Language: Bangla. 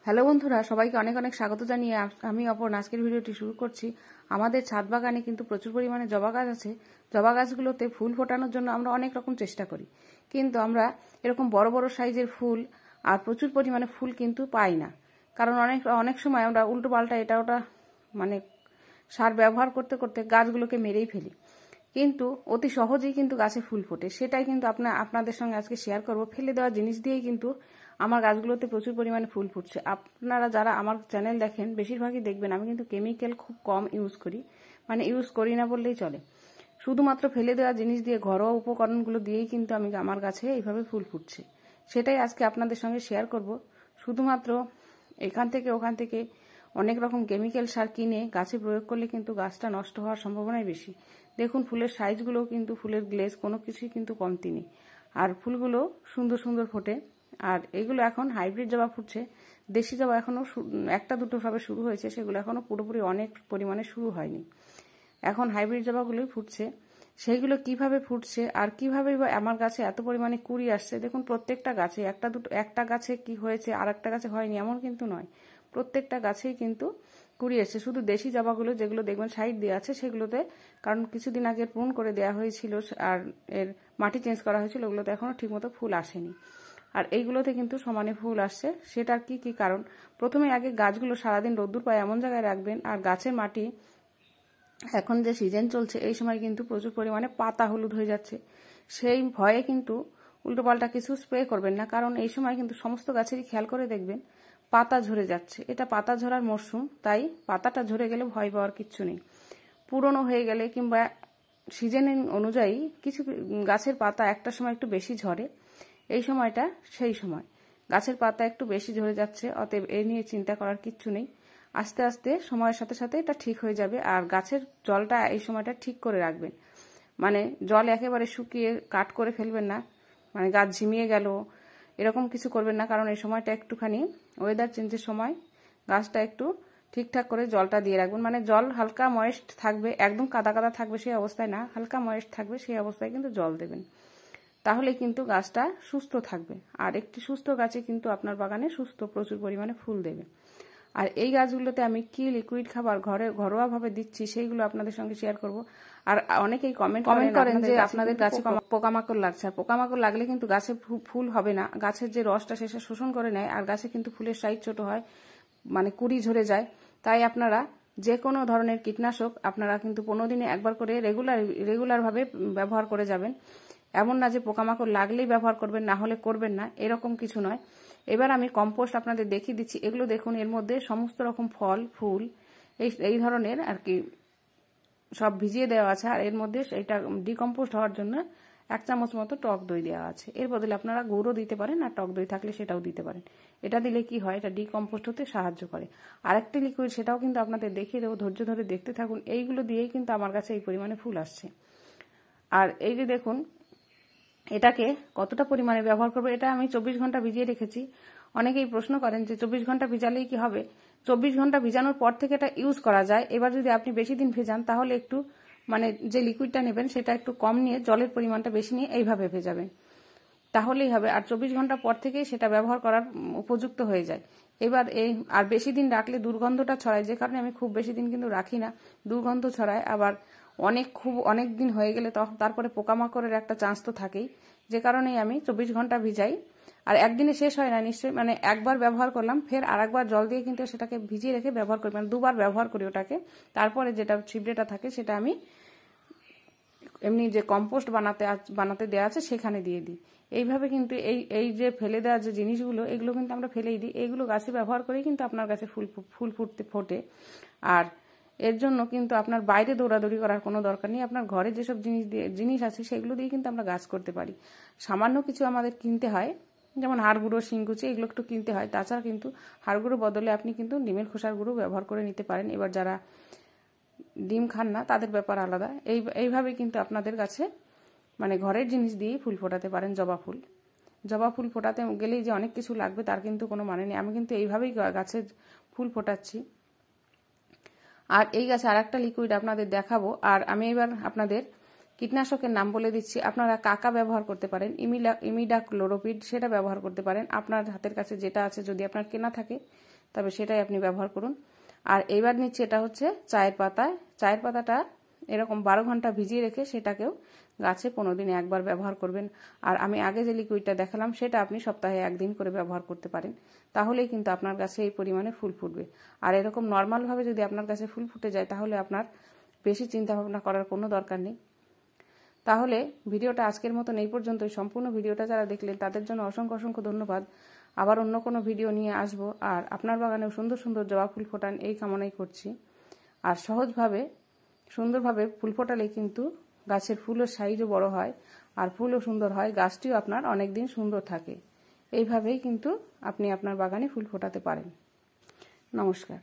হ্যালো বন্ধুরা, সবাইকে অনেক অনেক স্বাগত জানিয়ে আমি অপর্ণা আজকের ভিডিওটি শুরু করছি। আমাদের ছাদ বাগানে কিন্তু প্রচুর পরিমাণে জবা গাছ আছে। জবা গাছগুলোতে ফুল ফোটানোর জন্য আমরা অনেক রকম চেষ্টা করি, কিন্তু আমরা এরকম বড় বড় সাইজের ফুল আর প্রচুর পরিমাণে ফুল কিন্তু পাই না। কারণ অনেক সময় আমরা উল্টো পাল্টা এটা ওটা মানে সার ব্যবহার করতে করতে গাছগুলোকে মেরেই ফেলি, কিন্তু অতি সহজেই কিন্তু গাছে ফুল ফোটে। সেটাই কিন্তু আপনাদের সঙ্গে আজকে শেয়ার করব। ফেলে দেওয়া জিনিস দিয়েই কিন্তু আমার গাছগুলোতে প্রচুর পরিমাণে ফুল ফুটছে। আপনারা যারা আমার চ্যানেল দেখেন বেশিরভাগই দেখবেন আমি কিন্তু কেমিক্যাল খুব কম ইউজ করি, মানে ইউজ করি না বললেই চলে। শুধুমাত্র ফেলে দেওয়া জিনিস দিয়ে, ঘরোয়া উপকরণগুলো দিয়েই কিন্তু আমার গাছে এইভাবে ফুল ফুটছে। সেটাই আজকে আপনাদের সঙ্গে শেয়ার করব। শুধুমাত্র এখান থেকে ওখান থেকে অনেক রকম কেমিক্যাল সার কিনে গাছে প্রয়োগ করলে কিন্তু গাছটা নষ্ট হওয়ার সম্ভাবনাই বেশি। দেখুন ফুলের সাইজগুলোও কিন্তু, ফুলের গ্লেজ কোনো কিছুই কিন্তু কমতি নেই, আর ফুলগুলো সুন্দর সুন্দর ফোটে। আর এগুলো এখন হাইব্রিড জবা ফুটছে, দেশি জবা এখনও একটা দুটো ভাবে শুরু হয়েছে, সেগুলো এখনও পুরোপুরি অনেক পরিমাণে শুরু হয়নি। এখন হাইব্রিড জবাগুলোই ফুটছে। সেইগুলো কিভাবে ফুটছে আর কিভাবে আমার গাছে এত পরিমাণে কুড়ি আসছে, দেখুন প্রত্যেকটা গাছে একটা গাছে কি হয়েছে আর একটা গাছে হয়নি এমন কিন্তু নয়, প্রত্যেকটা গাছেই কিন্তু কুড়ি এসছে। শুধু দেশি জবাগুলো যেগুলো দেখবেন সাইড দেওয়া আছে সেগুলোতে, কারণ কিছুদিন আগে প্রুন করে দেওয়া হয়েছিল আর এর মাটি চেঞ্জ করা হয়েছিল, ওগুলোতে এখনও ঠিকমতো ফুল আসেনি। আর এইগুলোতে কিন্তু সমানে ফুল আসছে। সেটার কি কারণ? প্রথমে আগে গাছগুলো সারাদিন রোদ্দুর পায় এমন জায়গায় রাখবেন। আর গাছের মাটি এখন যে সিজন চলছে এই সময় কিন্তু প্রচুর পরিমাণে পাতা হলুদ হয়ে যাচ্ছে, সেই ভয়ে কিন্তু উল্টোপাল্টা কিছু স্প্রে করবেন না, কারণ এই সময় কিন্তু সমস্ত গাছেরই খেয়াল করে দেখবেন পাতা ঝরে যাচ্ছে। এটা পাতা ঝরার মরশুম, তাই পাতাটা ঝরে গেলে ভয় পাওয়ার কিচ্ছু নেই। পুরনো হয়ে গেলে কিংবা সিজনের অনুযায়ী কিছু গাছের পাতা একটা সময় একটু বেশি ঝরে, এই সময়টা সেই সময় গাছের পাতা একটু বেশি ঝরে যাচ্ছে। অতএব এ নিয়ে চিন্তা করার কিচ্ছু নেই, আস্তে আস্তে সময়ের সাথে সাথে এটা ঠিক হয়ে যাবে। আর গাছের জলটা এই সময়টা ঠিক করে রাখবেন, মানে জল একেবারে শুকিয়ে কাট করে ফেলবেন না, মানে গাছ ঝিমিয়ে গেল এরকম কিছু করবেন না, কারণ এই সময়টা একটুখানি ওয়েদার চেঞ্জের সময় গাছটা একটু ঠিকঠাক করে জলটা দিয়ে রাখবেন। মানে জল হালকা ময়েস্ট থাকবে, একদম কাদা কাদা থাকবে সেই অবস্থায় না, হালকা ময়েস্ট থাকবে সেই অবস্থায় কিন্তু জল দেবেন, তাহলে কিন্তু গাছটা সুস্থ থাকবে। আর একটি সুস্থ গাছে কিন্তু আপনার বাগানে প্রচুর পরিমাণে ফুল দেবে। আর এই গাছগুলোতে আমি কি লিকুইড খাবার ঘরোয়াভাবে দিচ্ছি সেইগুলো আপনাদের সঙ্গে শেয়ার করব। আর অনেকেই কমেন্ট করেন যে আপনাদের গাছে পোকামাকড় লাগছে, আর পোকামাকড় লাগলে কিন্তু গাছে ফুল হবে না। গাছের যে রসটা সেটা শোষণ করে নেয়, আর গাছে কিন্তু ফুলের সাইজ ছোট হয়, মানে কুড়ি ঝরে যায়। তাই আপনারা যে কোনো ধরনের কীটনাশক আপনারা কিন্তু 15 দিনে একবার করে রেগুলারভাবে ব্যবহার করে যাবেন। এমন না যে পোকামাকড় লাগলেই ব্যবহার করবেন, না হলে করবেন না, এরকম কিছু নয়। এবার আমি কম্পোস্ট আপনাদের দেখিয়ে দিচ্ছি। এগুলো দেখুন, এর মধ্যে সমস্ত রকম ফল ফুল এই ধরনের আর কি সব ভিজিয়ে দেওয়া আছে। আর এর মধ্যে এটা ডিকম্পোস্ট হওয়ার জন্য 1 চামচ মতো টক দই দেওয়া আছে। এর বদলে আপনারা গুঁড়ো দিতে পারেন, আর টক দই থাকলে সেটাও দিতে পারেন। এটা দিলে কি হয়, এটা ডিকম্পোস্ট হতে সাহায্য করে। আরেকটি লিকুইড, সেটাও কিন্তু আপনাদের দেখিয়ে দেবো, ধৈর্য ধরে দেখতে থাকুন। এইগুলো দিয়েই কিন্তু আমার কাছে এই পরিমাণে ফুল আসছে। আর এই যে দেখুন এটাকে কতটা পরিমাণে ব্যবহার করবো, এটা আমি 24 ঘন্টা ভিজিয়ে রেখেছি। অনেকেই প্রশ্ন করেন যে 24 ঘন্টা ভিজালেই কি হবে? 24 ঘন্টা ভিজানোর পর থেকে এটা ইউজ করা যায়। এবার যদি আপনি বেশি দিন ভেজান তাহলে একটু মানে যে লিকুইডটা নেবেন সেটা একটু কম নিয়ে জলের পরিমাণটা বেশি নিয়ে এইভাবে ভেজাবেন, তাহলেই হবে। আর 24 ঘন্টা পর থেকেই সেটা ব্যবহার করার উপযুক্ত হয়ে যায়। এবার আর বেশি দিন রাখলে দুর্গন্ধটা ছড়ায়, যে কারণে আমি খুব বেশি দিন কিন্তু রাখি না, দুর্গন্ধ ছড়ায়। আবার অনেক দিন হয়ে গেলে তারপরে পোকামাকড়ের একটা চান্স তো থাকেই, যে কারণেই আমি 24 ঘন্টা ভিজাই। আর একদিনে শেষ হয় না নিশ্চয়ই, মানে একবার ব্যবহার করলাম, ফের আরেকবার জল দিয়ে কিন্তু সেটাকে ভিজিয়ে রেখে ব্যবহার করি, মানে দুবার ব্যবহার করি ওটাকে। তারপরে যেটা ছিবড়েটা থাকে সেটা আমি এমনি যে কম্পোস্ট বানাতে দেওয়া আছে সেখানে দিয়ে দিই। এইভাবে কিন্তু এই যে ফেলে দেওয়া যে জিনিসগুলো, এগুলো কিন্তু আমরা ফেলেই দিই। এইগুলো গাছে ব্যবহার করেই কিন্তু আপনার গাছে ফুল ফোটে। আর এর জন্য কিন্তু আপনার বাইরে দৌড়াদৌড়ি করার কোনো দরকার নেই। আপনার ঘরে যেসব জিনিস আছে সেগুলো দিয়ে কিন্তু আমরা গাছ করতে পারি। সামান্য কিছু আমাদের কিনতে হয়, যেমন হাড় গুঁড়ো, শিংকুচি, এগুলো একটু কিনতে হয়। তাছাড়া কিন্তু হাড় গুঁড়ো বদলে আপনি কিন্তু ডিমের খোসার গুঁড়ো ব্যবহার করে নিতে পারেন। এবার যারা ডিম খান না তাদের ব্যাপার আলাদা। এইভাবে কিন্তু আপনাদের কাছে মানে ঘরের জিনিস দিয়েই ফুল ফোটাতে পারেন। জবা ফুল ফোটাতে গেলেই যে অনেক কিছু লাগবে তার কিন্তু কোনো মানে নেই। আমি কিন্তু এইভাবেই গাছের ফুল ফোটাচ্ছি। আর এই গাছে আর একটা লিকুইড আপনাদের দেখাবো। আর আমি এবার আপনাদের কীটনাশকের নাম বলে দিচ্ছি, আপনারা কাকা ব্যবহার করতে পারেন, ইমিডাক্লোরোপিড সেটা ব্যবহার করতে পারেন। আপনার হাতের কাছে যেটা আছে, যদি আপনার কেনা থাকে তবে সেটাই আপনি ব্যবহার করুন। আর এইবার নিচ্ছি এটা হচ্ছে চায়ের পাতা। চায়ের পাতাটা এরকম 12 ঘন্টা ভিজিয়ে রেখে সেটাকেও গাছে 15 দিনে একবার ব্যবহার করবেন। আর আমি আগে যে লিকুইডটা দেখালাম সেটা আপনি সপ্তাহে 1 দিন করে ব্যবহার করতে পারেন, তাহলেই কিন্তু আপনার গাছে এই পরিমাণে ফুল ফুটবে। আর এরকম নর্মালভাবে যদি আপনার গাছে ফুল ফুটে যায় তাহলে আপনার বেশি চিন্তা ভাবনা করার কোনো দরকার নেই। তাহলে ভিডিওটা আজকের মতন এই পর্যন্তই। সম্পূর্ণ ভিডিওটা যারা দেখলেন তাদের জন্য অসংখ্য অসংখ্য ধন্যবাদ। আবার অন্য কোনো ভিডিও নিয়ে আসবো। আর আপনার বাগানেও সুন্দর সুন্দর জবা ফুল ফোটান এই কামনাই করছি। আর সহজভাবে সুন্দরভাবে ফুল ফোটালে কিন্তু গাছের ফুলের সাইজও বড় হয় আর ফুলও সুন্দর হয়, গাছটিও আপনার অনেক দিন সুন্দর থাকে। এইভাবেই কিন্তু আপনি আপনার বাগানে ফুল ফোটাতে পারেন। নমস্কার।